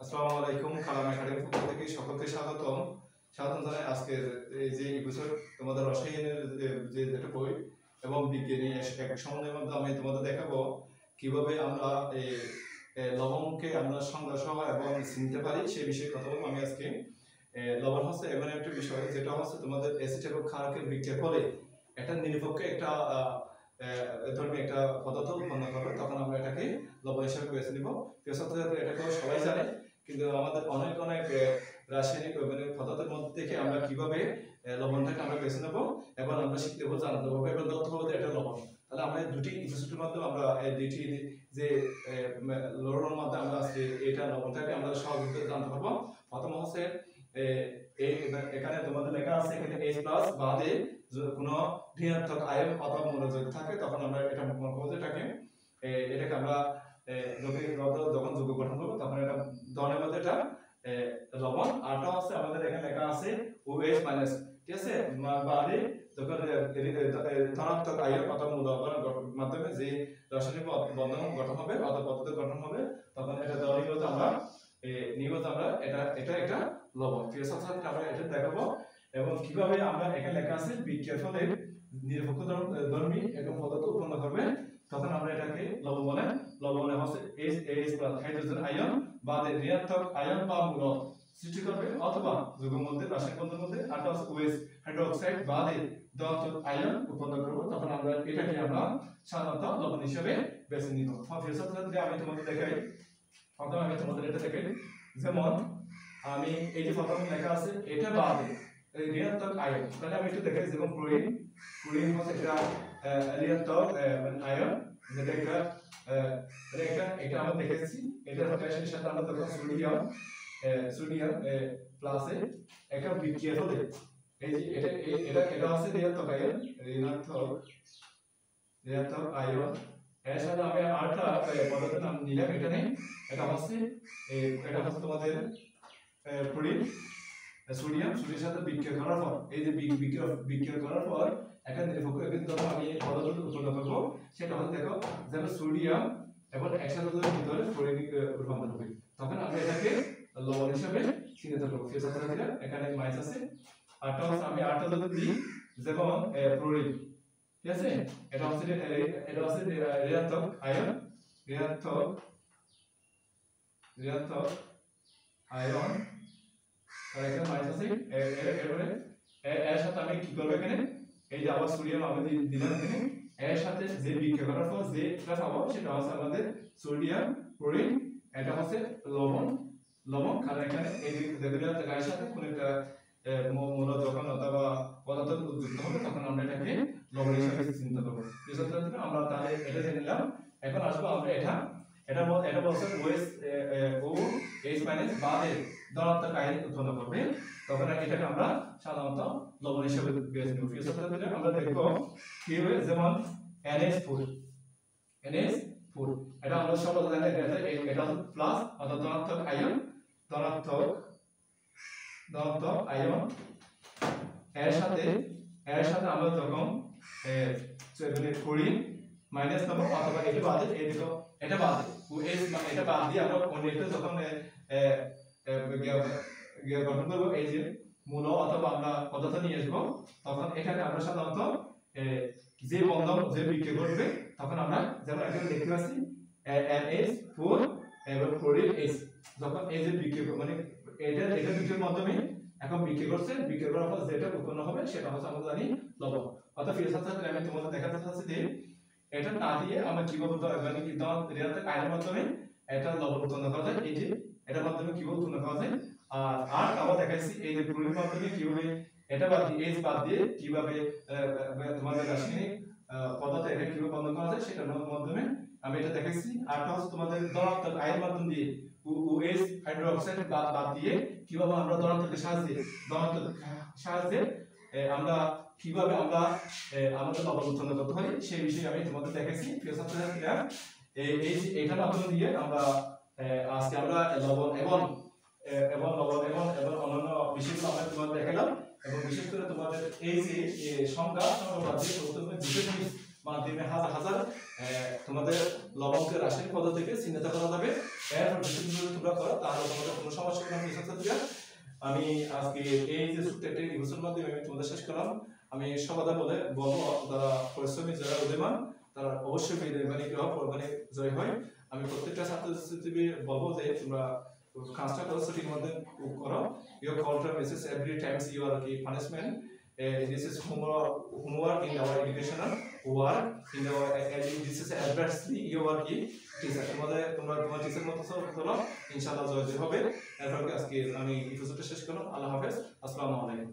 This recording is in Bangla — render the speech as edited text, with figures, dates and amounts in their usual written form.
আসসালামু আলাইকুম। কালাম একাডেমির পক্ষ থেকে সকলকে স্বাগতম জানাই। আজকের এই যে বছর তোমাদের রসায়নের যে একটা বই এবং বিজ্ঞানী এক সময়ের মধ্যে আমি তোমাদের দেখাবো কিভাবে আমরা এই লবণকে আমরা সংজ্ঞা সহ এবং চিনতে পারি সেই বিষয়ে কথা বলবো আমি আজকে। লবণ হচ্ছে এমন একটা বিষয় যেটা হচ্ছে তোমাদের অ্যাসিড এবং ক্ষারকের বিক্রিয়া করে একটা নিরপেক্ষ একটা ধর্মী একটা পদার্থ উৎপন্ন করবে, তখন আমরা এটাকে লবণ হিসেবে বেছে নিব। এটাকে সবাই জানে, কিন্তু আমাদের অনেক অনেক রাসায়নিক পদার্থের মধ্যে থেকে আমরা কিভাবে লবণটাকে আমরা বেছে নেবো এবং আমরা শিখতে পারবো, জানতে পারবো এবং তথ্য পাবো এটা লবণ। তাহলে আমরা দুটি ইনস্টিটিউটের মাধ্যমে আমরা দুটি যে লবণের মাধ্যমে আমরা আজকে এটা লবণটাকে আমরা সহজে জানতে পারবো। প্রথম হচ্ছে এখানে তোমাদের লেখা আছে এখানে H+ বাদে কোনো ঋণাত্মক আয়ন অথবা মূলযোগ থাকে, তখন আমরা এটা মনে করবো এটাকে আমরা যখন যৌগ গঠন করবো তখন এটা দহনের মধ্যে এটা লবণ। আরটা হচ্ছে আমাদের এখানে লেখা আছে OH-, ঠিক আছে, বাদে যখন ধনাত্মক আয়ন অথবা মূলকের মাধ্যমে যে রাসায়নিক বন্ধন গঠন হবে অথবা পদার্থ গঠন হবে, তখন এটা দহনীয় আমরা নিয়মিত আমরা এটা একটা লবণ। ঠিক আছে, আমরা এটা দেখাবো এবং কিভাবে আমরা এখানে লেখা আছে বিক্রিয়ার ফলে নিরপেক্ষ ধর্মী এবং পদার্থ উৎপন্ন করবে, তখন আমরা এটাকে লবণ বলে। লবণে হচ্ছে H+ হাইড্রোজেন আয়ন বাদে ঋণাত্মক আয়ন বা মূলক সৃষ্টি করবে অথবা যৌগের মধ্যে রাসায়নিক বন্ধনের মধ্যে আটা হচ্ছে OH হাইড্রোক্সাইড বাদে ধনাত্মক আয়ন উৎপন্ন করব, তখন আমরা এটাকে আমরা সাধারণত লবণ হিসেবে বেছে নিব। আমি তোমাদের দেখাই, প্রথমে আমি তোমাদের এটা দেখাই। যেমন আমি এই যে প্রথম লেখা আছে এটা বাদে ঋণাত্মক আয়ন, তাহলে আমি একটু দেখাই। যেমন ক্লোরিন হচ্ছে এটা ঋণাত্মক আয়ন, যেটা এটা আমরা দেখেছি। এটা রোটেশনের সাথে আমরা তখন সোডিয়াম প্লাসে একটা বিক্রিয়া হলে এই যে এটা হচ্ছে ঋণাত্মক আয়ন। এর সাথে আমি আরেকটা পদার্থের নাম নিলাম এখানে, এটা হচ্ছে তোমাদের ক্লোরিন। সোডিয়ামের সাথে বিক্রিয়া করার পর এই যে বিক্রিয়া করার পর একটা নিরপেক্ষ যখন আমি পদার্থ উৎপন্ন করবো, সেটা হচ্ছে দেখো যেন সোডিয়াম এবং একসাথে ভিতরে ক্লোরিন রূপান্তর হবে, তখন আমরা এটাকে লবণ হিসেবে চিহ্নিত করবো। এখানে মাইনাস আছে, আরটা হচ্ছে আমি আরটা যদি দিই যেমন ক্লোরিন, ঠিক আছে, এটা হচ্ছে ঋণাত্মক আয়ন, ঋণাত্মক আয়ন আর এখানে মাইনাস আছে। এর সাথে আমি কি করবো, এখানে এই যে আবার সোডিয়াম আমি দিলাম এখানে, এর সাথে যে বিক্রিয়া করার পর যেটা পাবো সেটা হচ্ছে আমাদের সোডিয়াম ক্লোরিন, এটা হচ্ছে লবণ। কারণ এখানে এই গায়ের সাথে কোন একটা মূল যখন অথবা পদার্থ যুক্ত হবে, তখন আমরা এটাকে লবণ হিসেবে চিহ্নিত করবো। আমরা তাহলে এটা জেনে নিলাম। এখন আসবো আমরা এটা বলছে OH- বাদে ধনাত্মক আয়ন উৎপন্ন করবে, তখন এটাকে আমরা সাধারণত লবণ হিসেবে বেছে নেব। আমরা দেখবো কিভাবে, যেমন NH4 এটা আমরা সবাই জানি এটা প্লাস অর্থাৎ ধনাত্মক আয়ন। এর সাথে আমরা যখন ক্লোরিন মাইনাস নেব অথবা এটা বাদে এটা বাদে এটা বাদ দিয়ে আমরা অন্যটা যখন গঠন করবো, এই যে মূল অথবা আমরা পদার্থ নিয়ে আসবো, তখন এখানে আমরা সাধারণত যে বন্ধন যে বিক্রিয়া করবে, তখন আমরা যেমন এখানে দেখতে পাচ্ছি NH4 এবং ক্লোরিন H, যখন এই যে বিক্রিয়া মানে এটা বিক্রিয়ার মাধ্যমে এখন বিক্রিয়া করছে, বিক্রিয়া করার পর যেটা উৎপন্ন হবে সেটা হচ্ছে আমরা জানি লবণ। অর্থাৎ আমি তোমাদের দেখাতে চাচ্ছি যে এটা না দিয়ে আমরা কিভাবে মানে কি ঋণাত্মক আয়নের মাধ্যমে এটা লবণ উৎপন্ন করা যায়, এই যে এটার মাধ্যমে কিভাবে উৎপন্ন করা যায়। আর আবার দেখাইছি এই যে ক্লোরিনের মাধ্যমে কিভাবে এটা বাদ দিয়ে H বাদ দিয়ে কিভাবে তোমাদের রাসায়নিক পদার্থ এটা কিভাবে বন্ধ করা যায় সেটার মাধ্যমে আমি এটা দেখাইছি। আরটা হচ্ছে তোমাদের ধনাত্মক আয়ন মাধ্যম দিয়ে OH হাইড্রোক্সাইড বাদ দিয়ে কিভাবে আমরা ধনাত্মকের সাহায্যে আমরা কিভাবে আমরা আমাদের লবণ উৎপন্ন করতে পারি সেই বিষয়ে আমি তোমাদের দেখাইছি। এইটার মাধ্যমে দিয়ে আমরা আজকে আমরা লবণ এবং অন্যান্য বিষয়গুলো আমরা তোমাদের দেখালাম, এবং বিশেষ করে তোমাদের এই যে সংখ্যা বাদ দিয়ে মাধ্যমে হাজার হাজার তোমাদের লবঙ্গের রাসায়নিক পদার্থকে চিহ্নিত করা যাবে। এরপর যদি তোমরা করো তাহলে তোমাদের কোনো সমস্যা হবে না ছাত্রছাত্রীরা। আমি আজকে এই যে ছোট্ট একটা রিভিউর মাধ্যমে আমি তোমাদের শেষ করলাম। আমি সবাই বলবো যারা পরিশ্রমী যারা উদীয়মান তারা অবশ্যই মানে জয় হয়। আমি প্রত্যেকটা ছাত্রছাত্রী বলবো যে তোমরা কাজটা করো সঠিক মধ্যে করো। Your culture basis every time you are a punishment. This is homework in our educational work. In our this is adversity you are কি টিচার তোমরা তোমার টিচার মতো চলো ইনশাআল্লাহ জয় হবে। এরপর আজকে আমি এপিসোডটা শেষ করলাম। আল্লাহ হাফেজ, আসসালামু আলাইকুম।